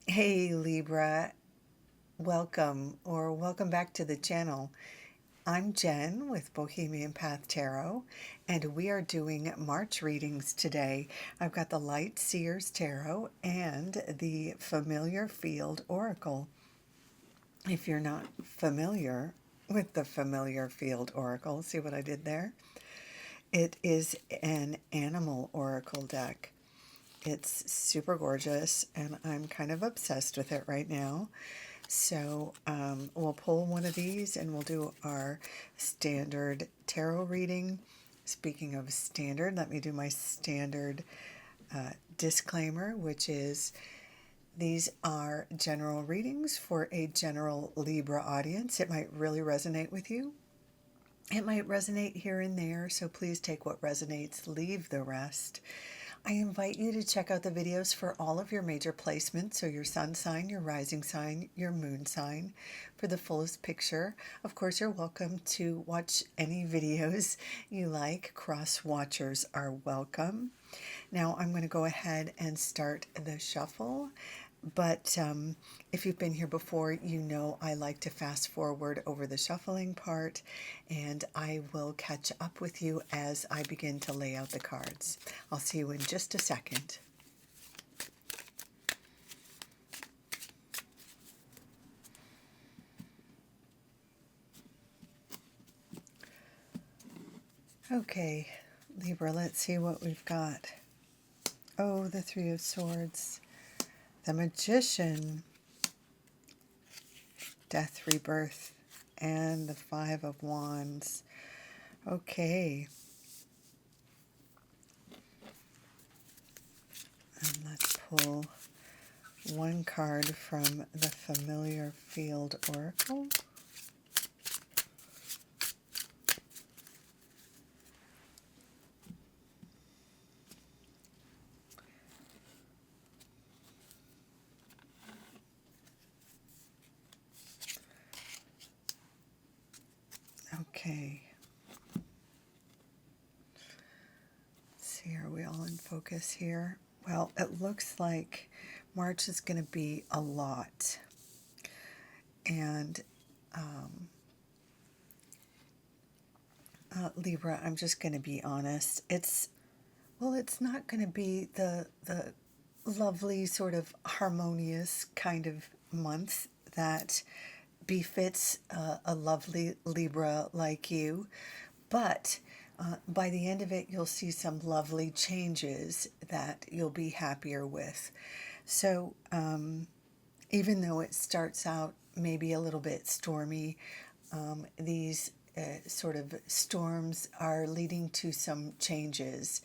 Hey Libra, welcome back to the channel. I'm Jen with Bohemian Path Tarot, and we are doing March readings today. I've got the Light Seers Tarot and the Familiar Field Oracle. If you're not familiar with the Familiar Field Oracle, see what I did there? It is an animal oracle deck. It's super gorgeous, and I'm kind of obsessed with it right now. So we'll pull one of these and we'll do our standard tarot reading. Speaking of standard, let me do my standard disclaimer, which is these are general readings for a general Libra audience. It might really resonate with you. It might resonate here and there, so please take what resonates, leave the rest. I invite you to check out the videos for all of your major placements, so your sun sign, your rising sign, your moon sign, for the fullest picture. Of course, you're welcome to watch any videos you like. Cross watchers are welcome. Now I'm going to go ahead and start the shuffle. But if you've been here before, you know I like to fast forward over the shuffling part, and I will catch up with you as I begin to lay out the cards. I'll see you in just a second. Okay, Libra, let's see what we've got. Oh, the Three of Swords, the Magician, Death, Rebirth, and the Five of Wands. Okay. And let's pull one card from the Familiar Field Oracle. Okay. Let's see, are we all in focus here? Well, it looks like March is going to be a lot. And Libra, I'm just going to be honest. It's not going to be the lovely sort of harmonious kind of month that befits a lovely Libra like you. But by the end of it, you'll see some lovely changes that you'll be happier with. So even though it starts out maybe a little bit stormy, these sort of storms are leading to some changes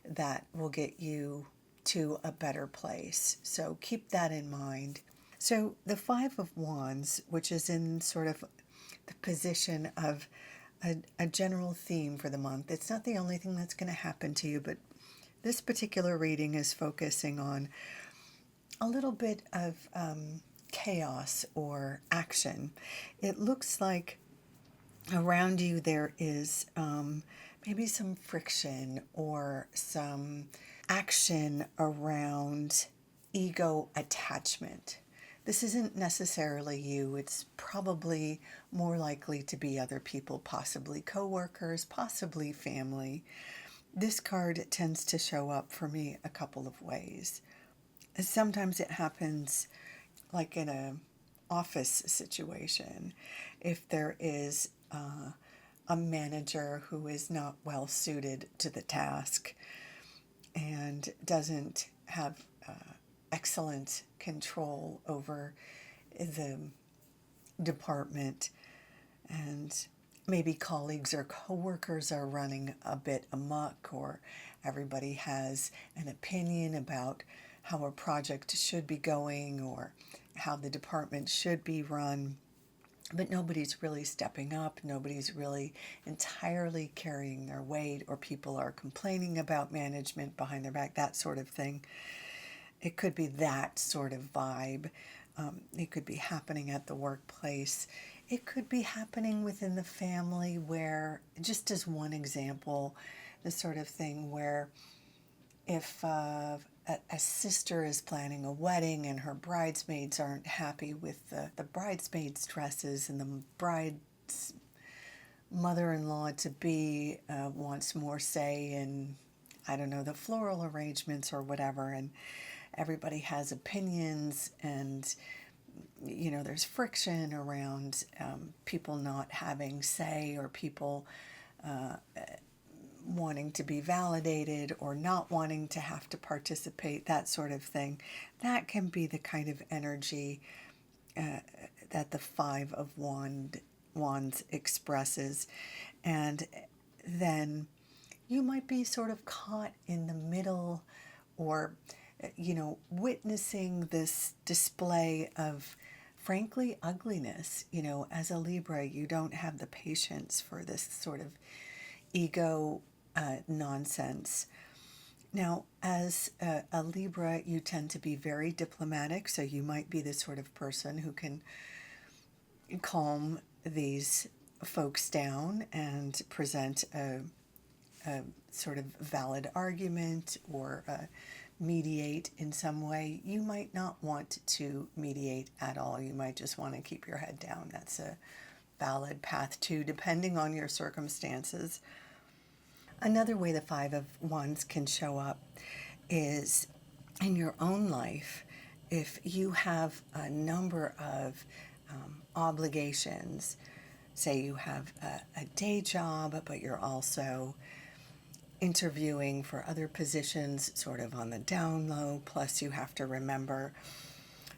that will get you to a better place. So keep that in mind. So the Five of Wands, which is in sort of the position of a general theme for the month. It's not the only thing that's going to happen to you, but this particular reading is focusing on a little bit of chaos or action. It looks like around you there is maybe some friction or some action around ego attachment. This isn't necessarily you. It's probably more likely to be other people, possibly coworkers, possibly family. This card tends to show up for me a couple of ways. Sometimes it happens like in a office situation. If there is a manager who is not well suited to the task and doesn't have excellent control over the department, and maybe colleagues or coworkers are running a bit amok, or everybody has an opinion about how a project should be going or how the department should be run, but nobody's really stepping up, nobody's really entirely carrying their weight, or people are complaining about management behind their back, that sort of thing. It could be that sort of vibe. It could be happening at the workplace. It could be happening within the family where, just as one example, the sort of thing where if a sister is planning a wedding and her bridesmaids aren't happy with the bridesmaids' dresses, and the bride's mother-in-law to be wants more say in, I don't know, the floral arrangements or whatever, and everybody has opinions, and there's friction around people not having say, or people wanting to be validated or not wanting to have to participate, that sort of thing. That can be the kind of energy that the Five of Wands expresses. And then you might be sort of caught in the middle, or witnessing this display of, frankly, ugliness. As a Libra, you don't have the patience for this sort of ego nonsense. Now, as a Libra, you tend to be very diplomatic, so you might be the sort of person who can calm these folks down and present a sort of valid argument, or mediate in some way. You might not want to mediate at all. You might just want to keep your head down. That's a valid path too, depending on your circumstances. Another way the Five of Wands can show up is in your own life. If you have a number of obligations, say you have a day job, but you're also interviewing for other positions sort of on the down low, plus you have to remember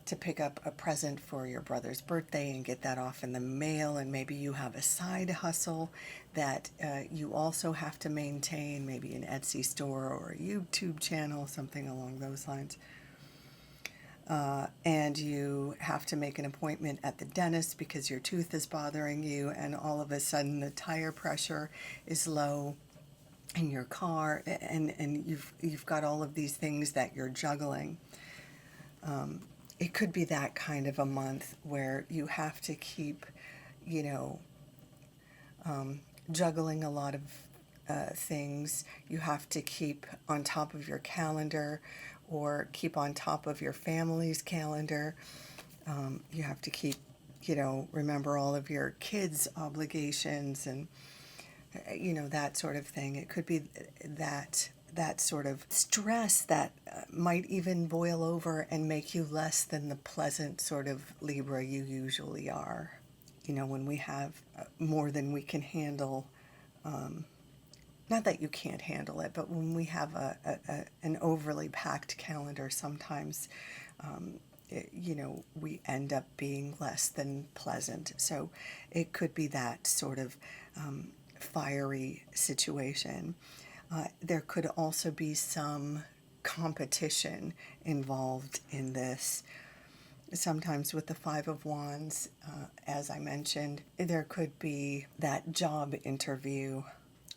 to pick up a present for your brother's birthday and get that off in the mail, and maybe you have a side hustle that you also have to maintain, maybe an Etsy store or a YouTube channel, something along those lines. And you have to make an appointment at the dentist because your tooth is bothering you, and all of a sudden the tire pressure is low in your car, and you've got all of these things that you're juggling. It could be that kind of a month where you have to keep, juggling a lot of things. You have to keep on top of your calendar, or keep on top of your family's calendar. You have to keep, remember all of your kids' obligations, and that sort of thing. It could be that sort of stress that might even boil over and make you less than the pleasant sort of Libra you usually are. When we have more than we can handle, not that you can't handle it, but when we have an overly packed calendar, sometimes we end up being less than pleasant. So it could be that sort of fiery situation. There could also be some competition involved in this. Sometimes with the Five of Wands, as I mentioned, there could be that job interview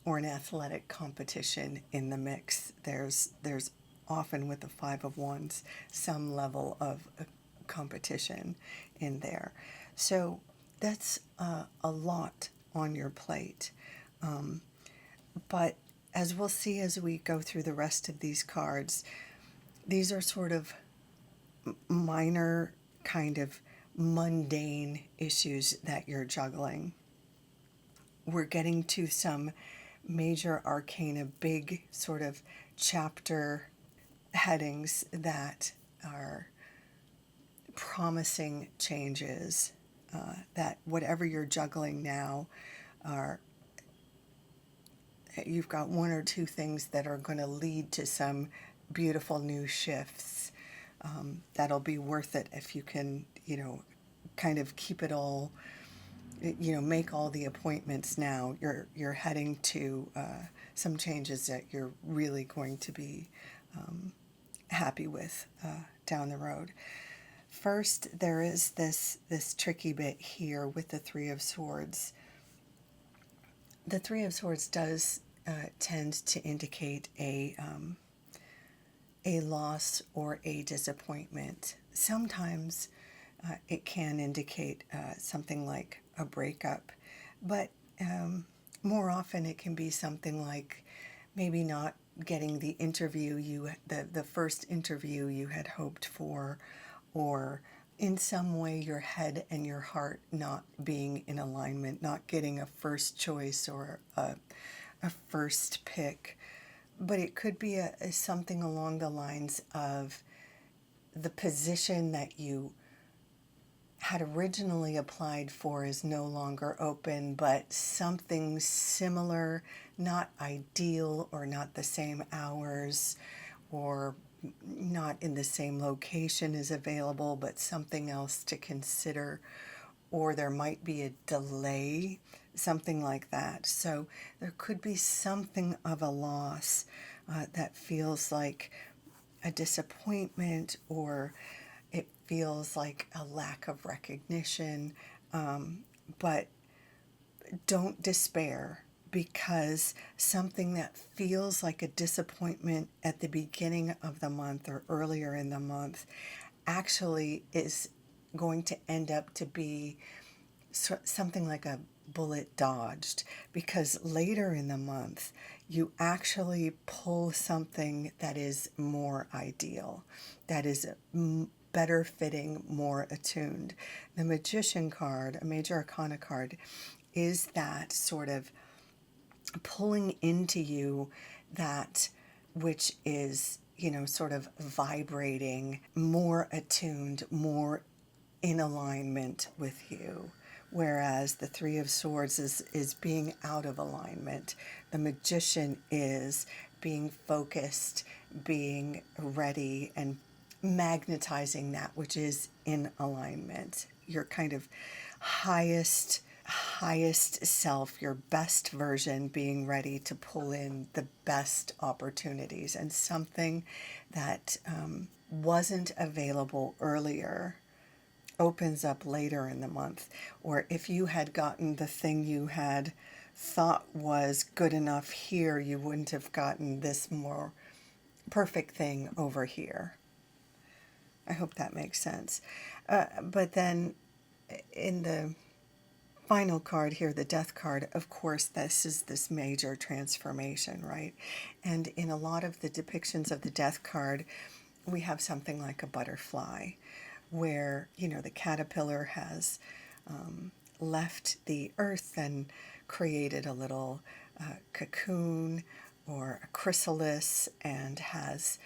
or an athletic competition in the mix. There's often with the Five of Wands some level of competition in there. So that's a lot on your plate. But as we'll see as we go through the rest of these cards, these are sort of minor, kind of mundane issues that you're juggling. We're getting to some major arcana, big sort of chapter headings that are promising changes, that whatever you're juggling now you've got one or two things that are going to lead to some beautiful new shifts. That'll be worth it if you can, kind of keep it all, make all the appointments now. You're heading to some changes that you're really going to be happy with down the road. First, there is this tricky bit here with the Three of Swords. The Three of Swords does tend to indicate a loss or a disappointment. Sometimes it can indicate something like a breakup, but more often it can be something like maybe not getting the interview the first interview you had hoped for, or in some way your head and your heart not being in alignment, not getting a first choice or a first pick. But it could be something along the lines of the position that you had originally applied for is no longer open, but something similar, not ideal or not the same hours or not in the same location is available, but something else to consider, or there might be a delay, something like that. So there could be something of a loss that feels like a disappointment, or it feels like a lack of recognition. But don't despair, because something that feels like a disappointment at the beginning of the month or earlier in the month actually is going to end up to be something like a bullet dodged, because later in the month you actually pull something that is more ideal, that is better fitting, more attuned. The Magician card, a major arcana card, is that sort of pulling into you that which is, sort of vibrating, more attuned, more in alignment with you. Whereas the Three of Swords is being out of alignment. The Magician is being focused, being ready, and magnetizing that which is in alignment. Your kind of highest self, your best version, being ready to pull in the best opportunities, and something that wasn't available earlier opens up later in the month. Or if you had gotten the thing you had thought was good enough here, you wouldn't have gotten this more perfect thing over here. I hope that makes sense. But then in the final card here, the Death card, of course, this is this major transformation, right? And in a lot of the depictions of the Death card, we have something like a butterfly, where, the caterpillar has left the earth and created a little cocoon or a chrysalis, and has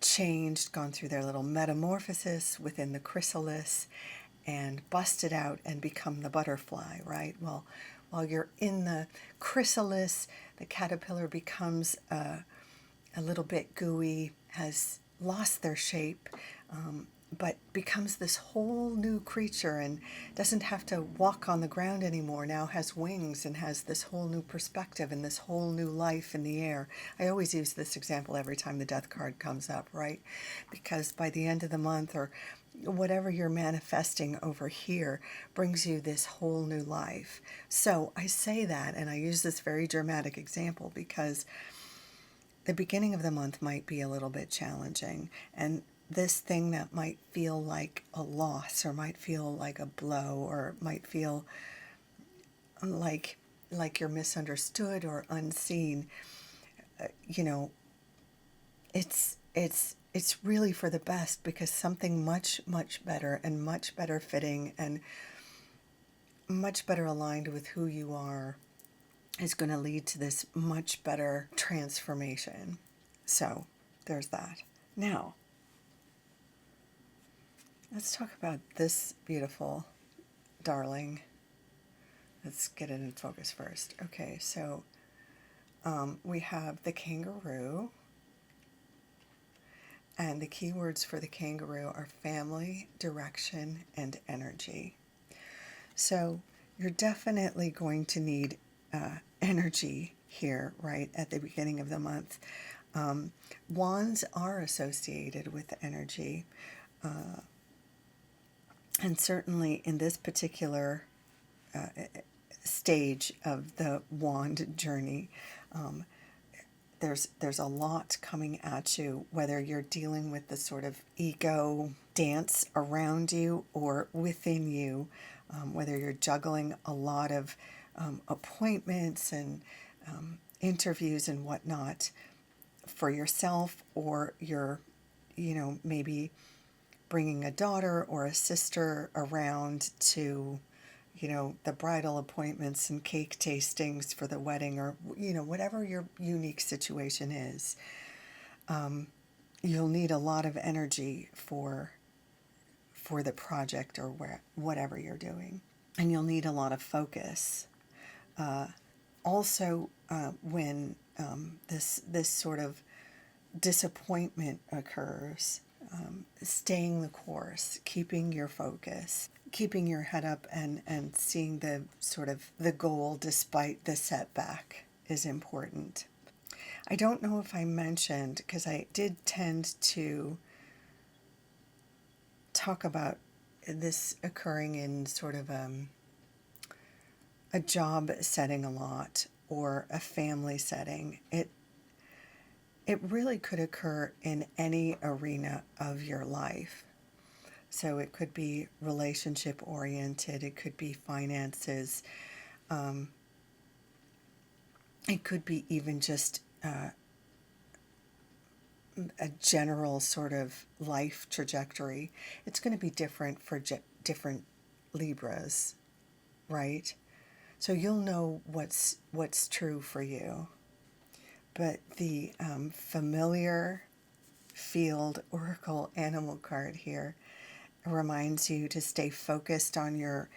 changed, gone through their little metamorphosis within the chrysalis, and busted out and become the butterfly, right? Well, while you're in the chrysalis, the caterpillar becomes a little bit gooey, has lost their shape, but becomes this whole new creature, and doesn't have to walk on the ground anymore, now has wings and has this whole new perspective and this whole new life in the air. I always use this example every time the Death card comes up, right? Because by the end of the month, or whatever you're manifesting over here, brings you this whole new life. So I say that, and I use this very dramatic example because the beginning of the month might be a little bit challenging, and this thing that might feel like a loss, or might feel like a blow, or might feel like you're misunderstood or unseen, you know, it's really for the best, because something much better and much better fitting and much better aligned with who you are is going to lead to this much better transformation. So there's that. Now, let's talk about this beautiful darling. Let's get it in focus first. Okay, so we have the kangaroo. And the keywords for the kangaroo are family, direction, and energy. So you're definitely going to need energy here, right, at the beginning of the month. Wands are associated with energy. And certainly in this particular stage of the wand journey, there's a lot coming at you, whether you're dealing with the sort of ego dance around you or within you, whether you're juggling a lot of appointments and interviews and whatnot for yourself, or you're, maybe bringing a daughter or a sister around to, the bridal appointments and cake tastings for the wedding, or, whatever your unique situation is, you'll need a lot of energy for the project or whatever you're doing. And you'll need a lot of focus. Also, when this sort of disappointment occurs, staying the course, keeping your focus, keeping your head up, and seeing the sort of the goal despite the setback is important. I don't know if I mentioned, because I did tend to talk about this occurring in sort of a job setting a lot, or a family setting. It really could occur in any arena of your life. So it could be relationship oriented, it could be finances, it could be even just a general sort of life trajectory. It's going to be different for different Libras, right? So you'll know what's true for you. But the familiar field oracle animal card here reminds you to stay focused on your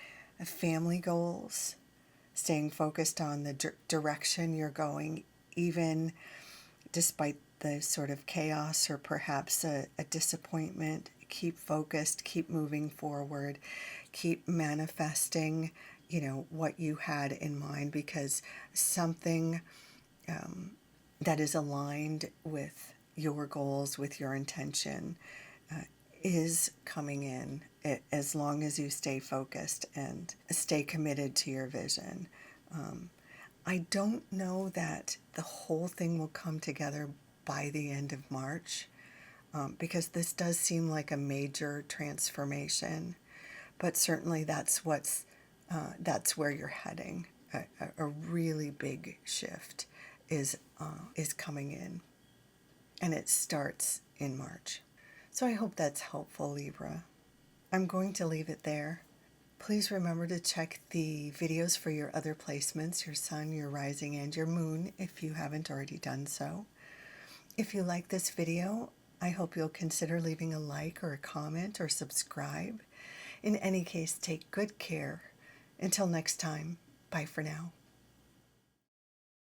family goals, staying focused on the direction you're going, even despite the sort of chaos or perhaps a disappointment. Keep focused, keep moving forward, keep manifesting, what you had in mind, because something that is aligned with your goals, with your intention, is coming in, as long as you stay focused and stay committed to your vision. I don't know that the whole thing will come together by the end of March, because this does seem like a major transformation, but certainly that's where you're heading. A really big shift is coming in, and it starts in March. So I hope that's helpful, Libra. I'm going to leave it there. Please remember to check the videos for your other placements, your sun, your rising, and your moon, if you haven't already done so. If you like this video, I hope you'll consider leaving a like or a comment or subscribe. In any case, take good care. Until next time, bye for now.